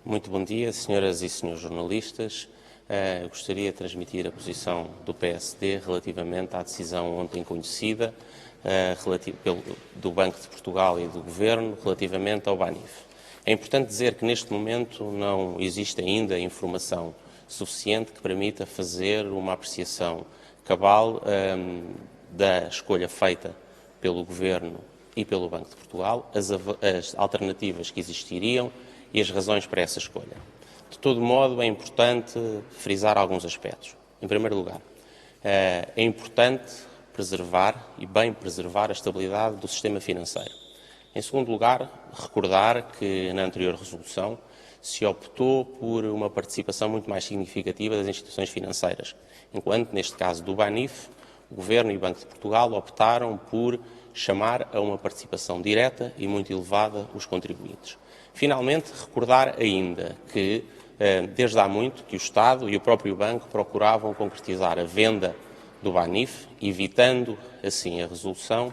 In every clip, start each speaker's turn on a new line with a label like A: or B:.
A: Muito bom dia, senhoras e senhores jornalistas. Gostaria de transmitir a posição do PSD relativamente à decisão ontem conhecida do Banco de Portugal e do Governo relativamente ao Banif. É importante dizer que neste momento não existe ainda informação suficiente que permita fazer uma apreciação cabal da escolha feita pelo Governo e pelo Banco de Portugal, as alternativas que existiriam e as razões para essa escolha. De todo modo, é importante frisar alguns aspectos. Em primeiro lugar, é importante preservar e bem preservar a estabilidade do sistema financeiro. Em segundo lugar, recordar que na anterior resolução se optou por uma participação muito mais significativa das instituições financeiras, enquanto, neste caso do Banif, o Governo e o Banco de Portugal optaram por chamar a uma participação direta e muito elevada os contribuintes. Finalmente, recordar ainda que, desde há muito, que o Estado e o próprio Banco procuravam concretizar a venda do Banif, evitando, assim, a resolução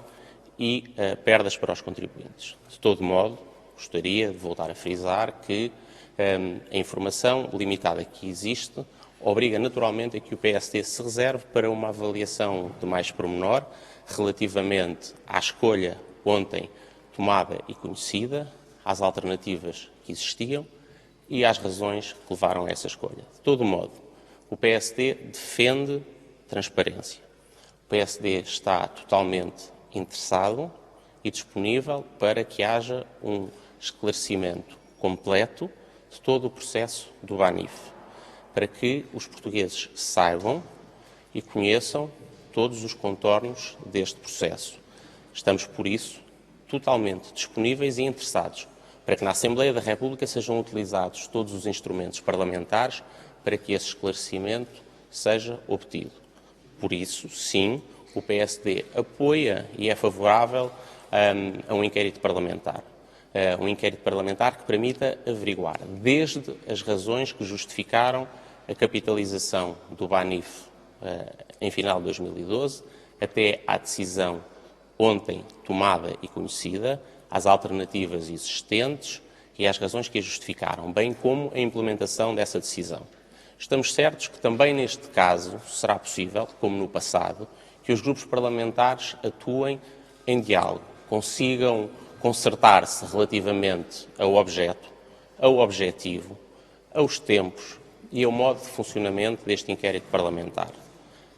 A: e perdas para os contribuintes. De todo modo, gostaria de voltar a frisar que a informação limitada que existe obriga naturalmente a que o PSD se reserve para uma avaliação de mais pormenor relativamente à escolha ontem tomada e conhecida, às alternativas que existiam e às razões que levaram a essa escolha. De todo modo, o PSD defende transparência. O PSD está totalmente interessado e disponível para que haja um esclarecimento completo de todo o processo do Banif, para que os portugueses saibam e conheçam todos os contornos deste processo. Estamos, por isso, totalmente disponíveis e interessados para que na Assembleia da República sejam utilizados todos os instrumentos parlamentares para que esse esclarecimento seja obtido. Por isso, sim, o PSD apoia e é favorável a um inquérito parlamentar. Um inquérito parlamentar que permita averiguar desde as razões que justificaram a capitalização do Banif em final de 2012 até à decisão ontem tomada e conhecida, às alternativas existentes e às razões que a justificaram, bem como a implementação dessa decisão. Estamos certos que também neste caso será possível, como no passado, que os grupos parlamentares atuem em diálogo, consigam concertar-se relativamente ao objeto, ao objetivo, aos tempos e ao modo de funcionamento deste inquérito parlamentar.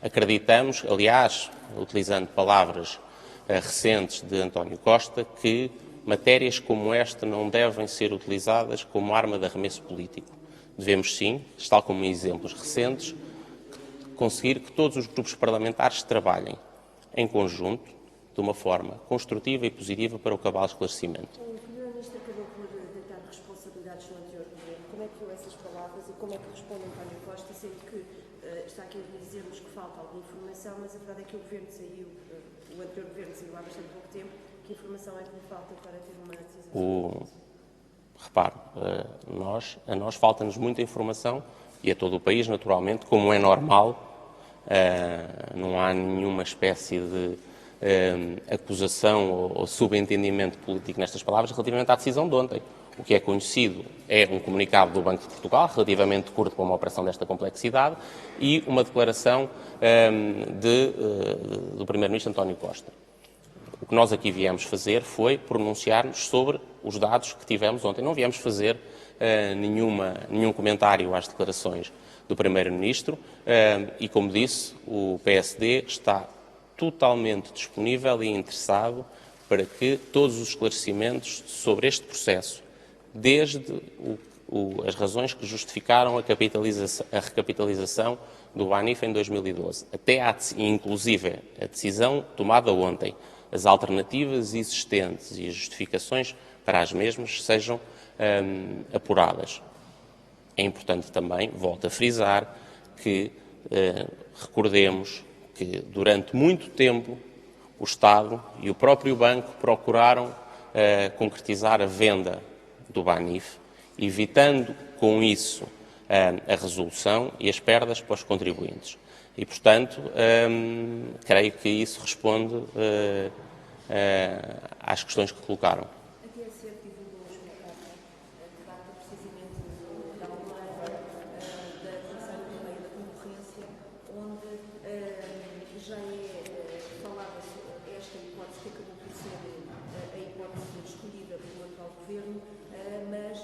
A: Acreditamos, aliás, utilizando palavras recentes de António Costa, que matérias como esta não devem ser utilizadas como arma de arremesso político. Devemos, sim, tal como em exemplos recentes, conseguir que todos os grupos parlamentares trabalhem em conjunto, de uma forma construtiva e positiva para o cabal esclarecimento.
B: O Primeiro-Ministro acabou por deitar responsabilidades no anterior governo. Como é que viu essas palavras e como é que responde António Costa, sendo que está aqui a dizer-nos que falta alguma informação, mas a verdade é que o governo saiu, o anterior governo saiu há bastante pouco tempo. Que informação é que lhe falta para ter uma decisão?
A: Repare, a nós falta-nos muita informação e a todo o país, naturalmente, como é normal, não há nenhuma espécie de acusação ou subentendimento político nestas palavras relativamente à decisão de ontem. O que é conhecido é um comunicado do Banco de Portugal, relativamente curto para uma operação desta complexidade, e uma declaração do Primeiro-Ministro António Costa. O que nós aqui viemos fazer foi pronunciar-nos sobre os dados que tivemos ontem. Não viemos fazer nenhum comentário às declarações do Primeiro-Ministro e, como disse, o PSD está totalmente disponível e interessado para que todos os esclarecimentos sobre este processo, desde as razões que justificaram a recapitalização do Banif em 2012, até inclusive a decisão tomada ontem, as alternativas existentes e as justificações para as mesmas sejam apuradas. É importante também, volto a frisar, que recordemos que durante muito tempo o Estado e o próprio Banco procuraram concretizar a venda do Banif, evitando com isso a resolução e as perdas para os contribuintes. E, portanto, creio que isso responde às questões que colocaram.
B: A TSF divulgou hoje uma carta que trata precisamente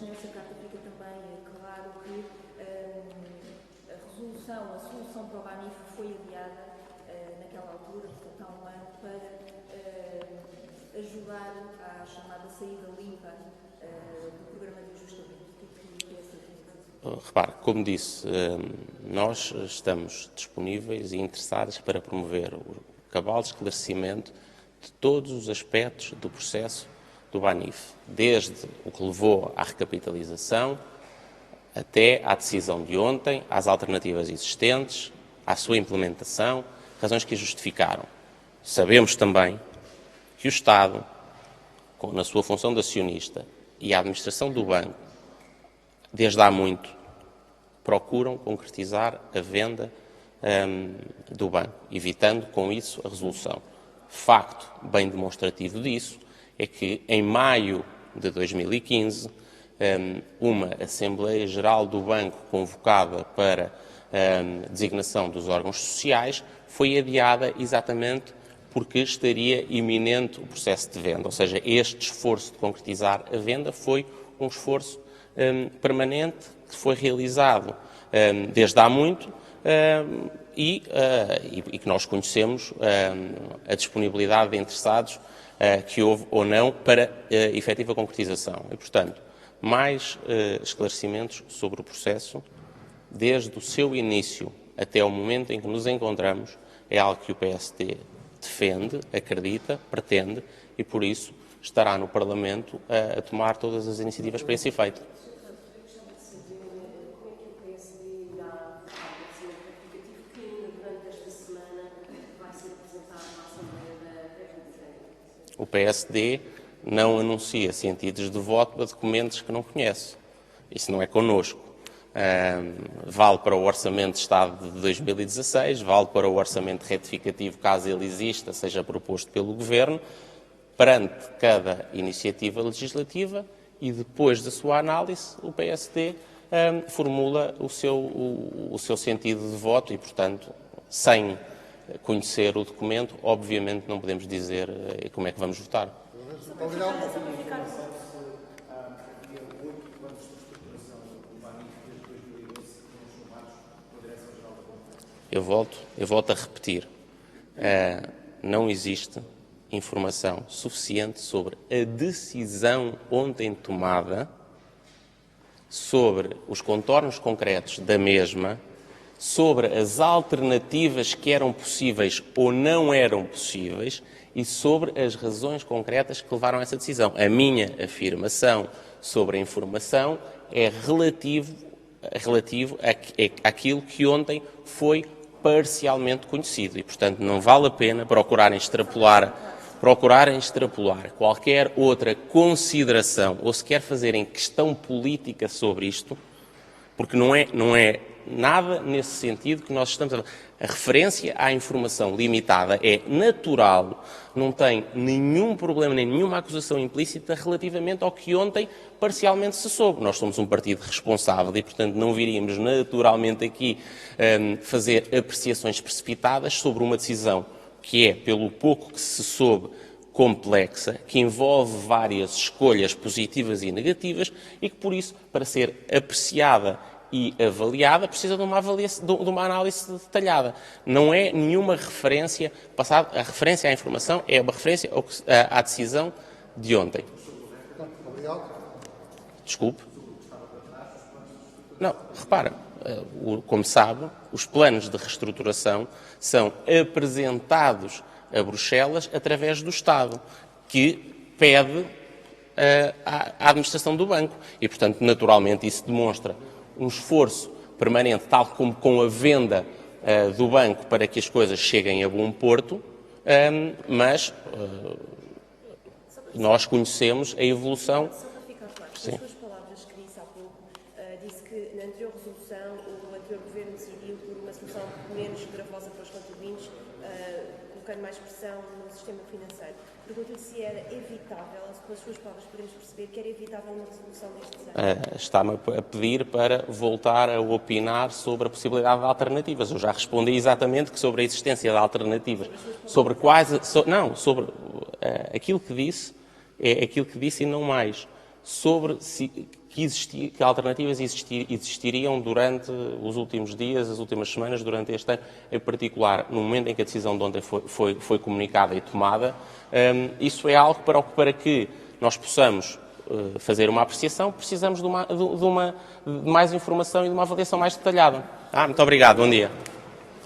B: nessa carta fica também claro que a solução para o Banif foi adiada naquela altura, portanto há um ano, para ajudar à chamada saída limpa do programa de ajustamento.
A: Repare, como disse, nós estamos disponíveis e interessados para promover o cabal esclarecimento de todos os aspectos do processo do Banif, desde o que levou à recapitalização até à decisão de ontem, às alternativas existentes, à sua implementação, razões que a justificaram. Sabemos também que o Estado, na sua função de acionista, e a administração do banco, desde há muito, procuram concretizar a venda do banco, evitando com isso a resolução. Facto bem demonstrativo disso é que, em maio de 2015, uma Assembleia Geral do Banco convocada para designação dos órgãos sociais foi adiada exatamente porque estaria iminente o processo de venda. Ou seja, este esforço de concretizar a venda foi um esforço permanente que foi realizado desde há muito e que nós conhecemos a disponibilidade de interessados que houve ou não para efetiva concretização. E, portanto, mais esclarecimentos sobre o processo, desde o seu início até o momento em que nos encontramos, é algo que o PSD defende, acredita, pretende e, por isso, estará no Parlamento a tomar todas as iniciativas para esse efeito. O PSD não anuncia sentidos de voto a documentos que não conhece. Isso não é connosco. Vale para o Orçamento de Estado de 2016, vale para o Orçamento retificativo, caso ele exista, seja proposto pelo Governo, perante cada iniciativa legislativa e depois da sua análise, o PSD formula o seu sentido de voto e, portanto, sem conhecer o documento, obviamente não podemos dizer como é que vamos votar. Eu volto a repetir. Não existe informação suficiente sobre a decisão ontem tomada, sobre os contornos concretos da mesma, sobre as alternativas que eram possíveis ou não eram possíveis e sobre as razões concretas que levaram a essa decisão. A minha afirmação sobre a informação é relativo àquilo que ontem foi parcialmente conhecido e, portanto, não vale a pena procurarem extrapolar qualquer outra consideração ou sequer fazerem questão política sobre isto, porque não é nada nesse sentido que nós estamos a falar. A referência à informação limitada é natural, não tem nenhum problema, nem nenhuma acusação implícita relativamente ao que ontem parcialmente se soube. Nós somos um partido responsável e, portanto, não viríamos naturalmente aqui fazer apreciações precipitadas sobre uma decisão que é, pelo pouco que se soube, complexa, que envolve várias escolhas positivas e negativas e que, por isso, para ser apreciada e avaliada, precisa de uma análise detalhada. Não é nenhuma referência passada. A referência à informação é uma referência à decisão de ontem. Desculpe. Não, repara, como sabe, os planos de reestruturação são apresentados a Bruxelas através do Estado, que pede à administração do banco. E, portanto, naturalmente, isso demonstra um esforço permanente, tal como com a venda do banco para que as coisas cheguem a bom porto, mas nós conhecemos a evolução.
B: Só para ficar claro, as suas palavras que disse há pouco, disse que na anterior resolução o anterior governo decidiu por uma solução menos gravosa para os contribuintes, colocando mais pressão no sistema financeiro. Pergunto-lhe se era evitável, pelas suas palavras podemos perceber que era evitável uma resolução deste género.
A: Está-me a pedir para voltar a opinar sobre a possibilidade de alternativas. Eu já respondi exatamente que sobre a existência de alternativas. Sobre quais... aquilo que disse é aquilo que disse e não mais. Sobre que alternativas existiriam durante os últimos dias, as últimas semanas, durante este ano, em particular, no momento em que a decisão de ontem foi comunicada e tomada. Isso é algo para que nós possamos fazer uma apreciação, precisamos de mais informação e de uma avaliação mais detalhada. Muito obrigado, bom dia.